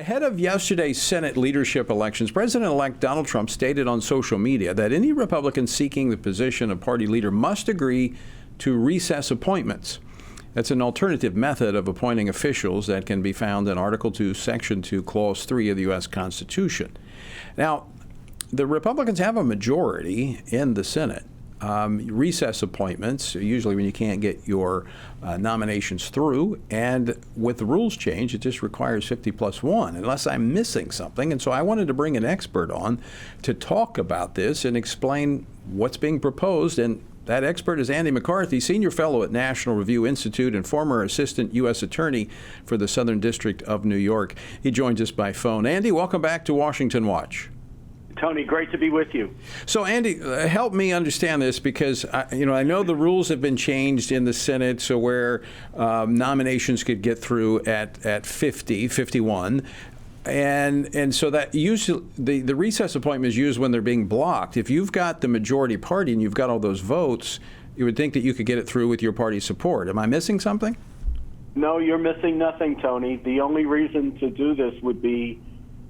Ahead of yesterday's Senate leadership elections, President-elect Donald Trump stated on social media that any Republican seeking the position of party leader must agree to recess appointments. That's an alternative method of appointing officials that can be found in Article 2, Section 2, Clause 3 of the U.S. Constitution. Now, the Republicans have a majority in the Senate. Recess appointments, usually when you can't get your nominations through, and with the rules change, it just requires 50+1, unless I'm missing something. And so I wanted to bring an expert on to talk about this and explain what's being proposed. And that expert is Andy McCarthy, Senior Fellow at National Review Institute and former Assistant U.S. Attorney for the Southern District of New York. He joins us by phone. Andy, welcome back to Washington Watch. Tony, great to be with you. So, Andy, help me understand this, because I know the rules have been changed in the Senate, so where nominations could get through at 51, and so that usually the recess appointment is used when they're being blocked. If you've got the majority party and you've got all those votes, you would think that you could get it through with your party's support. Am I missing something? No, you're missing nothing, Tony. The only reason to do this would be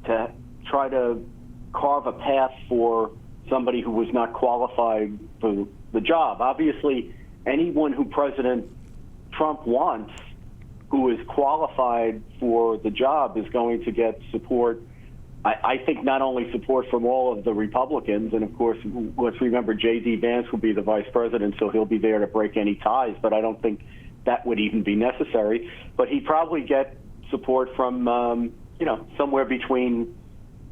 to try to carve a path for somebody who was not qualified for the job. Obviously, anyone who President Trump wants who is qualified for the job is going to get support. I think not only support from all of the Republicans, and of course, let's remember J.D. Vance will be the vice president, so he'll be there to break any ties, but I don't think that would even be necessary. But he'd probably get support from, somewhere between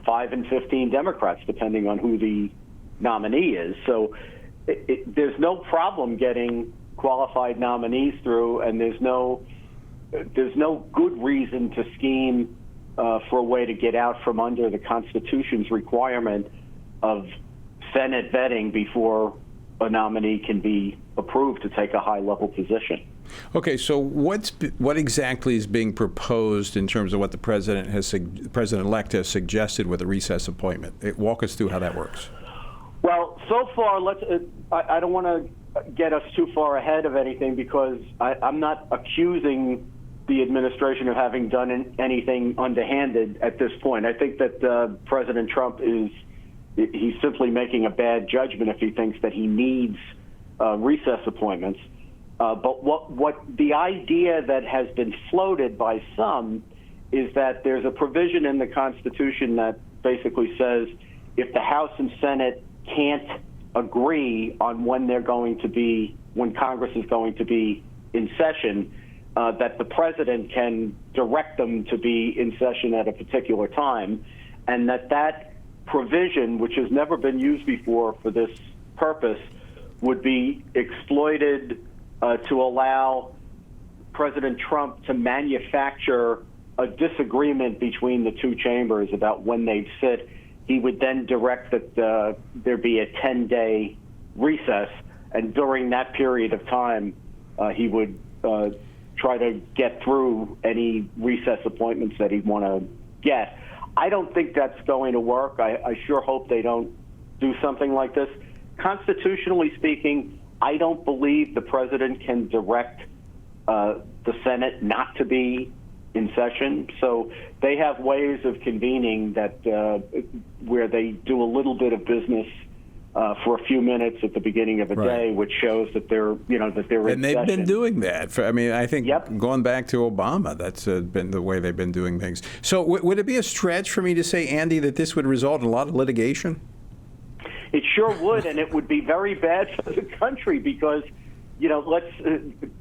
5 and 15 Democrats, depending on who the nominee is. So there's no problem getting qualified nominees through, and there's no good reason to scheme for a way to get out from under the Constitution's requirement of Senate vetting before a nominee can be approved to take a high-level position. Okay, so what exactly is being proposed in terms of what the president-elect has suggested with a recess appointment? Walk us through how that works. Well, so far, I don't want to get us too far ahead of anything, because I'm not accusing the administration of having done anything underhanded at this point. I think that President Trump he's simply making a bad judgment if he thinks that he needs recess appointments. But what the idea that has been floated by some is that there's a provision in the Constitution that basically says if the House and Senate can't agree on when Congress is going to be in session, that the president can direct them to be in session at a particular time, and that provision, which has never been used before for this purpose, would be exploited to allow President Trump to manufacture a disagreement between the two chambers about when they'd sit. He would then direct that there be a 10-day recess, and during that period of time, he would try to get through any recess appointments that he'd want to get. I don't think that's going to work. I sure hope they don't do something like this. Constitutionally speaking, I don't believe the president can direct the Senate not to be in session. So they have ways of convening that where they do a little bit of business for a few minutes at the beginning of a day, which shows that they're in session. And they've been doing that. I think going back to Obama, that's been the way they've been doing things. So would it be a stretch for me to say, Andy, that this would result in a lot of litigation? It sure would, and it would be very bad for the country because, let's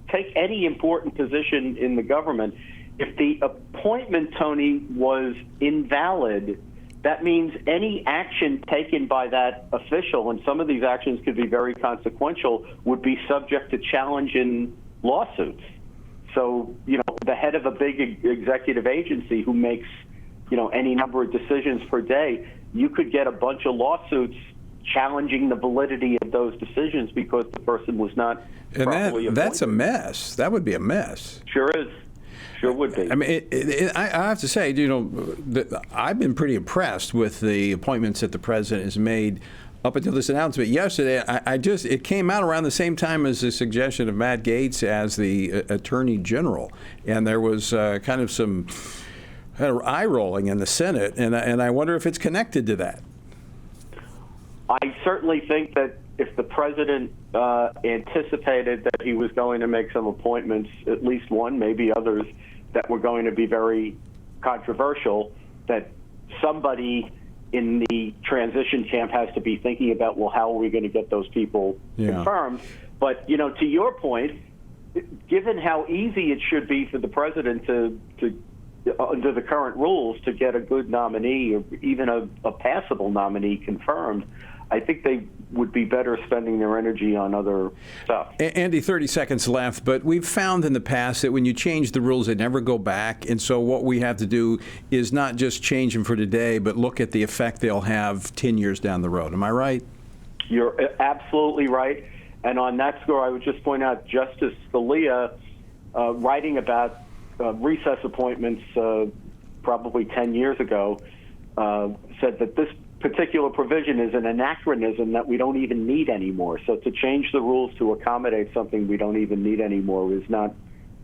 take any important position in the government. If the appointment, Tony, was invalid, that means any action taken by that official, and some of these actions could be very consequential, would be subject to challenge in lawsuits. So, the head of a big executive agency who makes, any number of decisions per day, you could get a bunch of lawsuits challenging the validity of those decisions because the person was not properly appointed. That's a mess. That would be a mess. Sure is. Sure would be. I have to say, I've been pretty impressed with the appointments that the president has made up until this announcement yesterday. It came out around the same time as the suggestion of Matt Gaetz as the Attorney General, and there was kind of some eye rolling in the Senate, and I wonder if it's connected to that. I certainly think that if the president anticipated that he was going to make some appointments, at least one, maybe others, that were going to be very controversial, that somebody in the transition camp has to be thinking about, well, how are we going to get those people confirmed? But, to your point, given how easy it should be for the president to under the current rules, to get a good nominee or even a passable nominee confirmed, I think they would be better spending their energy on other stuff. Andy, 30 seconds left, but we've found in the past that when you change the rules, they never go back. And so what we have to do is not just change them for today, but look at the effect they'll have 10 years down the road. Am I right? You're absolutely right. And on that score, I would just point out Justice Scalia, writing about recess appointments probably 10 years ago, said that this particular provision is an anachronism that we don't even need anymore. So to change the rules to accommodate something we don't even need anymore is not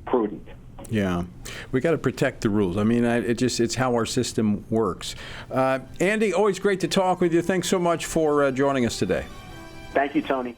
prudent. Yeah, we got to protect the rules. I mean, it's how our system works. Andy, always great to talk with you. Thanks so much for joining us today. Thank you, Tony.